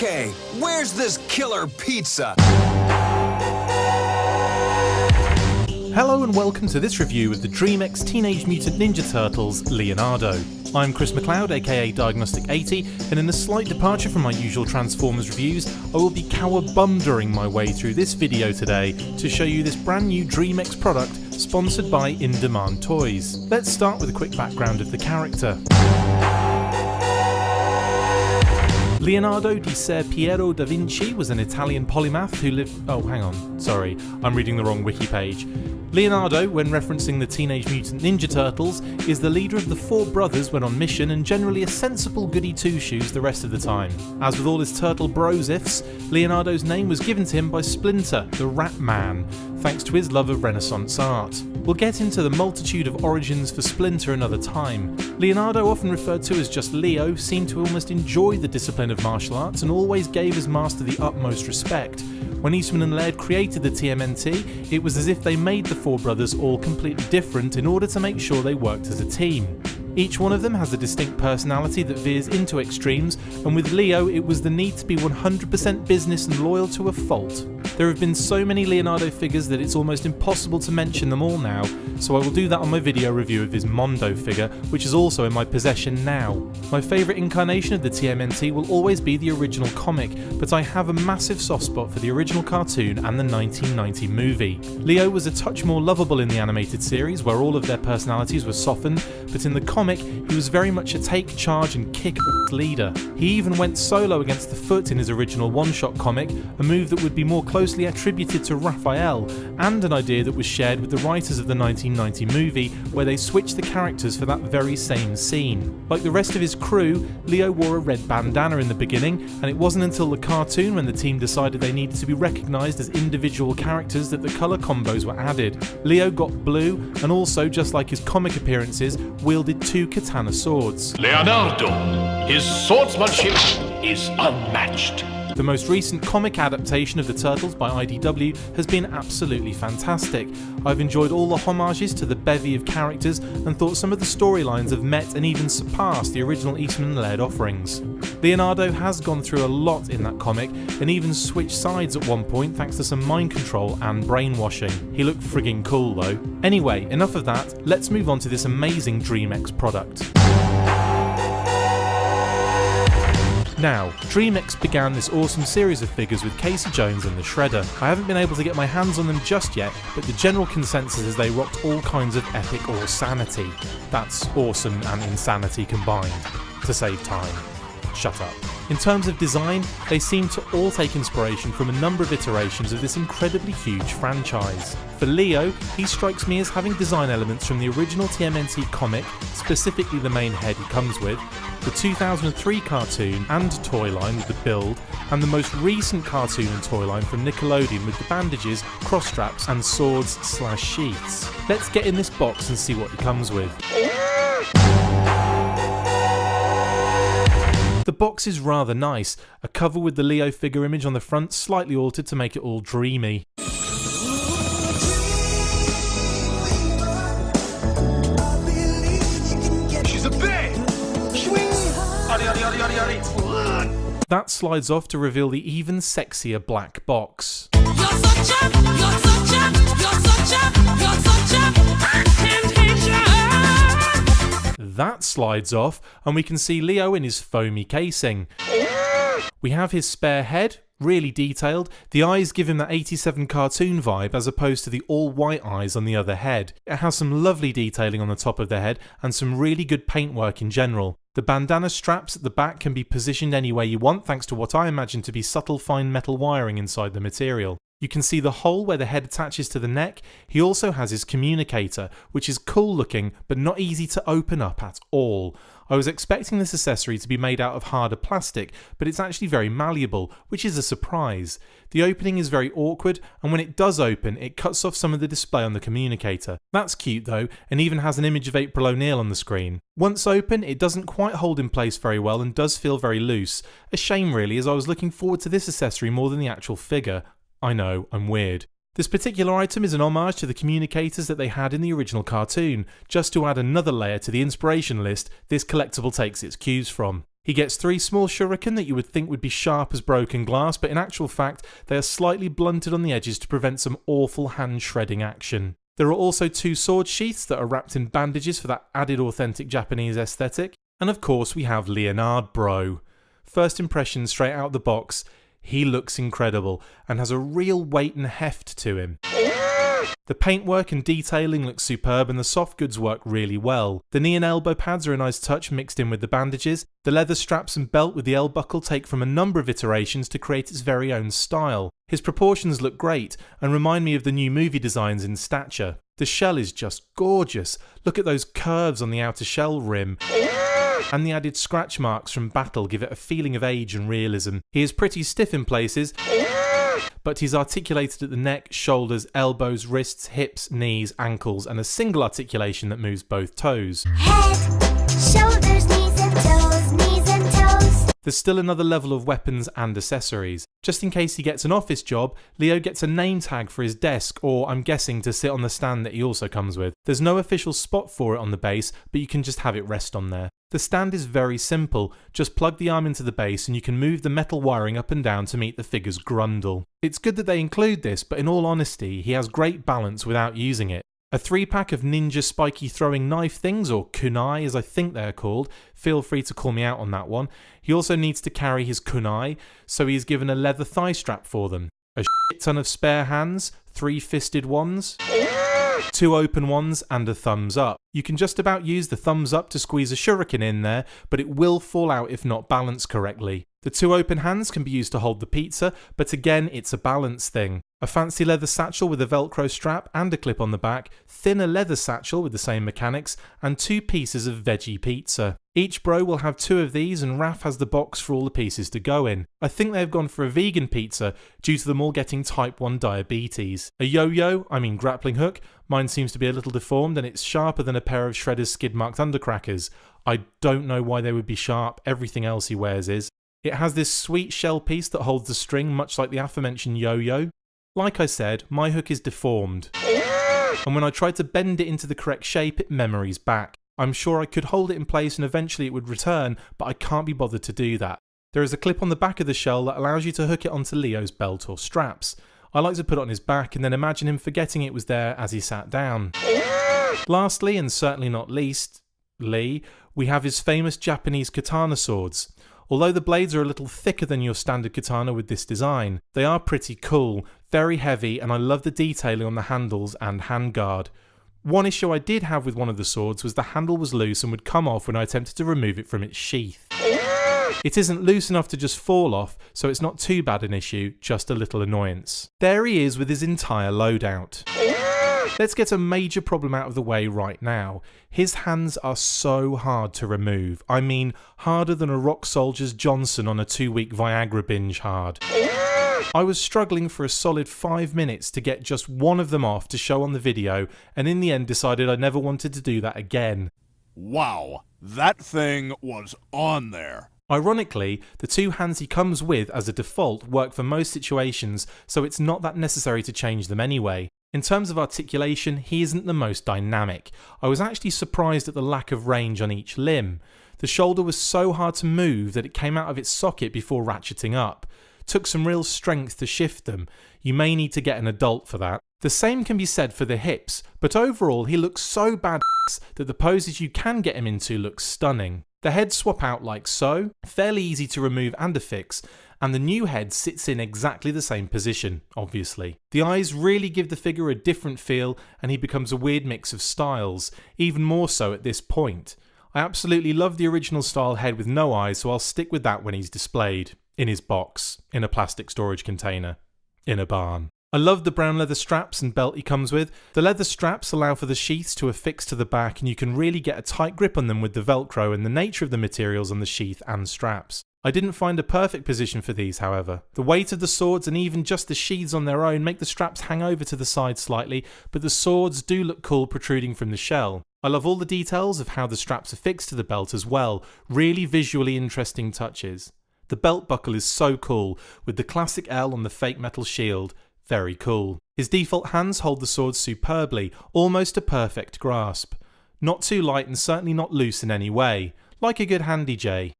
Okay, where's this killer pizza? Hello and welcome to this review of the DreamEx Teenage Mutant Ninja Turtles Leonardo. I'm Chris McLeod, aka Diagnostik80, and in a slight departure from my usual Transformers reviews, I will be cowabundering my way through this video today to show you this brand new DreamEx product sponsored by In Demand Toys. Let's start with a quick background of the character. Leonardo di Ser Piero da Vinci was an Italian polymath who lived... Oh, hang on. Sorry, I'm reading the wrong wiki page. Leonardo, when referencing the Teenage Mutant Ninja Turtles, is the leader of the four brothers when on mission and generally a sensible goody two-shoes the rest of the time. As with all his turtle bros-ifs, Leonardo's name was given to him by Splinter, the Rat Man, thanks to his love of Renaissance art. We'll get into the multitude of origins for Splinter another time. Leonardo, often referred to as just Leo, seemed to almost enjoy the discipline of martial arts and always gave his master the utmost respect. When Eastman and Laird created the TMNT, it was as if they made the four brothers all completely different in order to make sure they worked as a team. Each one of them has a distinct personality that veers into extremes, and with Leo it was the need to be 100% business and loyal to a fault. There have been so many Leonardo figures that it's almost impossible to mention them all now, so I will do that on my video review of his Mondo figure, which is also in my possession now. My favourite incarnation of the TMNT will always be the original comic, but I have a massive soft spot for the original cartoon and the 1990 movie. Leo was a touch more lovable in the animated series, where all of their personalities were softened, but in the comic he was very much a take charge and kick leader. He even went solo against the Foot in his original one-shot comic, a move that would be more closely attributed to Raphael, and an idea that was shared with the writers of the 1990 movie, where they switched the characters for that very same scene. Like the rest of his crew, Leo wore a red bandana in the beginning, and it wasn't until the cartoon when the team decided they needed to be recognised as individual characters that the colour combos were added. Leo got blue, and also, just like his comic appearances, wielded two katana swords. Leonardo, his swordsmanship is unmatched. The most recent comic adaptation of the Turtles by IDW has been absolutely fantastic. I've enjoyed all the homages to the bevy of characters and thought some of the storylines have met and even surpassed the original Eastman and Laird offerings. Leonardo has gone through a lot in that comic and even switched sides at one point thanks to some mind control and brainwashing. He looked frigging cool though. Anyway, enough of that, let's move on to this amazing DreamEx product. Now, DreamEx began this awesome series of figures with Casey Jones and the Shredder. I haven't been able to get my hands on them just yet, but the general consensus is they rocked all kinds of epic awsanity. That's awesome and insanity combined, to save time. Shut up. In terms of design, they seem to all take inspiration from a number of iterations of this incredibly huge franchise. For Leo, he strikes me as having design elements from the original TMNT comic, specifically the main head he comes with, the 2003 cartoon and toy line with the build, and the most recent cartoon and toy line from Nickelodeon with the bandages, cross straps and swords/sheaths. Let's get in this box and see what he comes with. The box is rather nice, a cover with the Leo figure image on the front slightly altered to make it all dreamy. She's a babe! That slides off to reveal the even sexier black box. That slides off and we can see Leo in his foamy casing. We have his spare head, really detailed. The eyes give him that 87 cartoon vibe as opposed to the all white eyes on the other head. It has some lovely detailing on the top of the head and some really good paintwork in general. The bandana straps at the back can be positioned any way you want thanks to what I imagine to be subtle fine metal wiring inside the material. You can see the hole where the head attaches to the neck. He also has his communicator, which is cool looking but not easy to open up at all. I was expecting this accessory to be made out of harder plastic, but it's actually very malleable, which is a surprise. The opening is very awkward, and when it does open, it cuts off some of the display on the communicator. That's cute though, and even has an image of April O'Neil on the screen. Once open, it doesn't quite hold in place very well and does feel very loose. A shame really, as I was looking forward to this accessory more than the actual figure. I know, I'm weird. This particular item is an homage to the communicators that they had in the original cartoon. Just to add another layer to the inspiration list, this collectible takes its cues from. He gets 3 small shuriken that you would think would be sharp as broken glass, but in actual fact they are slightly blunted on the edges to prevent some awful hand shredding action. There are also 2 sword sheaths that are wrapped in bandages for that added authentic Japanese aesthetic. And of course we have Leonardo bro. First impression straight out the box, he looks incredible and has a real weight and heft to him. The paintwork and detailing looks superb and the soft goods work really well. The knee and elbow pads are a nice touch mixed in with the bandages. The leather straps and belt with the L-buckle take from a number of iterations to create its very own style. His proportions look great and remind me of the new movie designs in stature. The shell is just gorgeous. Look at those curves on the outer shell rim. And the added scratch marks from battle give it a feeling of age and realism. He is pretty stiff in places, but he's articulated at the neck, shoulders, elbows, wrists, hips, knees, ankles, and a single articulation that moves both toes. Head, shoulders, knees and toes, knees and toes. There's still another level of weapons and accessories. Just in case he gets an office job, Leo gets a name tag for his desk, or I'm guessing to sit on the stand that he also comes with. There's no official spot for it on the base, but you can just have it rest on there. The stand is very simple, just plug the arm into the base and you can move the metal wiring up and down to meet the figure's grundle. It's good that they include this, but in all honesty, he has great balance without using it. A 3-pack of ninja spiky throwing knife things, or kunai as I think they're called, feel free to call me out on that one. He also needs to carry his kunai, so he is given a leather thigh strap for them. A shit ton of spare hands, 3-fisted ones, 2 open ones and a thumbs up. You can just about use the thumbs up to squeeze a shuriken in there, but it will fall out if not balanced correctly. The 2 open hands can be used to hold the pizza, but again it's a balance thing. A fancy leather satchel with a velcro strap and a clip on the back, thinner leather satchel with the same mechanics, and 2 pieces of veggie pizza. Each bro will have 2 of these and Raph has the box for all the pieces to go in. I think they've gone for a vegan pizza due to them all getting type 1 diabetes. A grappling hook, mine seems to be a little deformed and it's sharper than a pair of Shredder's skid-marked undercrackers. I don't know why they would be sharp, everything else he wears is. It has this sweet shell piece that holds the string much like the aforementioned yo-yo. Like I said, my hook is deformed, and when I try to bend it into the correct shape, it memories back. I'm sure I could hold it in place and eventually it would return, but I can't be bothered to do that. There is a clip on the back of the shell that allows you to hook it onto Leo's belt or straps. I like to put it on his back and then imagine him forgetting it was there as he sat down. Lastly, and certainly not least, we have his famous Japanese katana swords. Although the blades are a little thicker than your standard katana with this design, they are pretty cool, very heavy, and I love the detailing on the handles and handguard. One issue I did have with one of the swords was the handle was loose and would come off when I attempted to remove it from its sheath. It isn't loose enough to just fall off, so it's not too bad an issue, just a little annoyance. There he is with his entire loadout. Let's get a major problem out of the way right now. His hands are so hard to remove. I mean, harder than a rock soldier's Johnson on a 2-week Viagra binge hard. I was struggling for a solid 5 minutes to get just one of them off to show on the video, and in the end decided I never wanted to do that again. Wow, that thing was on there. Ironically, the 2 hands he comes with as a default work for most situations, so it's not that necessary to change them anyway. In terms of articulation, he isn't the most dynamic. I was actually surprised at the lack of range on each limb. The shoulder was so hard to move that it came out of its socket before ratcheting up. Took some real strength to shift them. You may need to get an adult for that. The same can be said for the hips, but overall he looks so badass that the poses you can get him into look stunning. The heads swap out like so, fairly easy to remove and affix, and the new head sits in exactly the same position, obviously. The eyes really give the figure a different feel and he becomes a weird mix of styles, even more so at this point. I absolutely love the original style head with no eyes, so I'll stick with that when he's displayed. In his box, in a plastic storage container, in a barn. I love the brown leather straps and belt he comes with. The leather straps allow for the sheaths to affix to the back and you can really get a tight grip on them with the velcro and the nature of the materials on the sheath and straps. I didn't find a perfect position for these, however. The weight of the swords and even just the sheaths on their own make the straps hang over to the side slightly, but the swords do look cool protruding from the shell. I love all the details of how the straps are fixed to the belt as well, really visually interesting touches. The belt buckle is so cool, with the classic L on the fake metal shield. Very cool. His default hands hold the sword superbly, almost a perfect grasp. Not too light and certainly not loose in any way. Like a good handy J.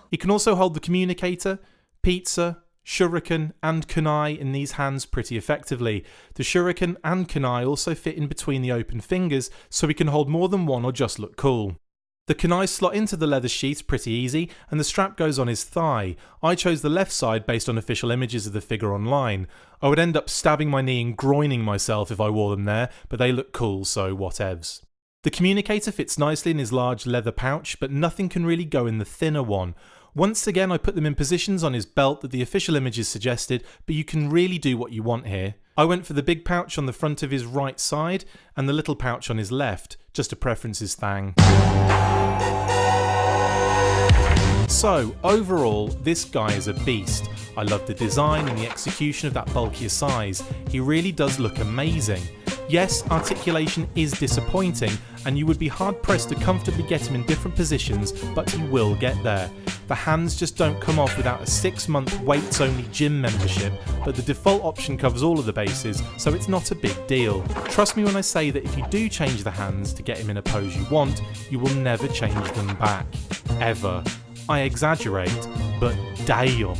He can also hold the communicator, pizza, shuriken and kunai in these hands pretty effectively. The shuriken and kunai also fit in between the open fingers, so he can hold more than one or just look cool. The kunai slot into the leather sheath pretty easy, and the strap goes on his thigh. I chose the left side based on official images of the figure online. I would end up stabbing my knee and groining myself if I wore them there, but they look cool, so whatevs. The communicator fits nicely in his large leather pouch, but nothing can really go in the thinner one. Once again, I put them in positions on his belt that the official images suggested, but you can really do what you want here. I went for the big pouch on the front of his right side and the little pouch on his left, just a preferences thing. So, overall, this guy is a beast. I love the design and the execution of that bulkier size. He really does look amazing. Yes, articulation is disappointing, and you would be hard pressed to comfortably get him in different positions, but he will get there. The hands just don't come off without a 6-month weights only gym membership, but the default option covers all of the bases, so it's not a big deal. Trust me when I say that if you do change the hands to get him in a pose you want, you will never change them back. Ever. I exaggerate, but damn.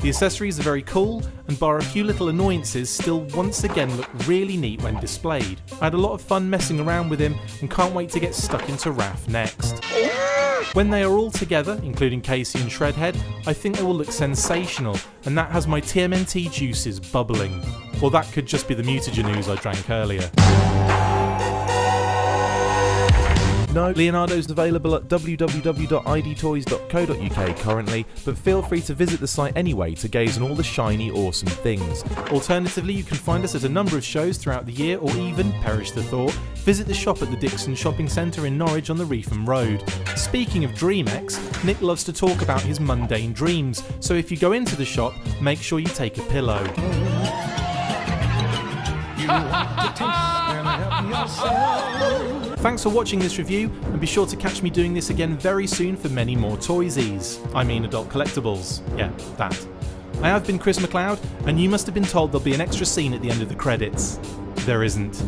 The accessories are very cool, and bar a few little annoyances, still once again look really neat when displayed. I had a lot of fun messing around with him and can't wait to get stuck into Raph next. When they are all together, including Casey and Shredhead, I think they will look sensational, and that has my TMNT juices bubbling. Or that could just be the mutagen ooze I drank earlier. No, Leonardo's available at www.idtoys.co.uk currently, but feel free to visit the site anyway to gaze on all the shiny, awesome things. Alternatively, you can find us at a number of shows throughout the year, or even, perish the thought, visit the shop at the Dixon Shopping Centre in Norwich on the Reefham Road. Speaking of DreamEx, Nick loves to talk about his mundane dreams, so if you go into the shop, make sure you take a pillow. Thanks for watching this review, and be sure to catch me doing this again very soon for many more Toysies. I mean adult collectibles. Yeah, that. I have been Chris McLeod, and you must have been told there'll be an extra scene at the end of the credits. There isn't.